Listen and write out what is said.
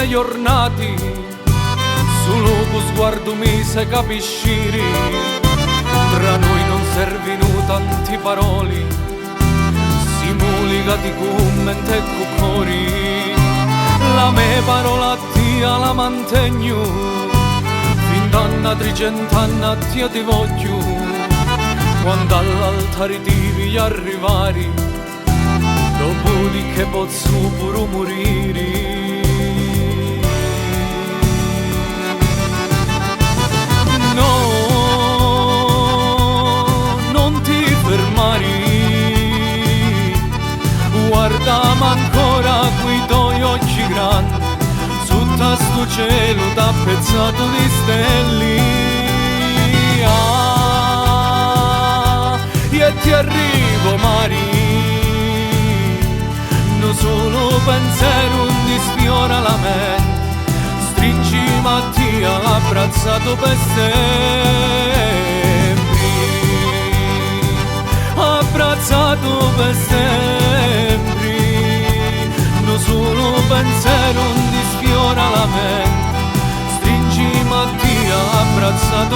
le giornate, solo con sguardo mi se capisci. Tra noi non servino tanti parole, siamo legati con mente e con cuore. La mia parola a te la mantengo, fin da 300 anni ti voglio. Quando all'altare devi arrivare, dopodiché posso pure morire. No, non ti fermare, guardami ancora quei tuoi occhi grandi, sotto sto cielo tappezzato di stelle. E ti arrivo mari, non solo pensiero ti sfiora la mente, stringi Mattia abbracciato per sempre, abbracciato per sempre, non solo pensiero ti sfiora la mente, stringi Mattia abbracciato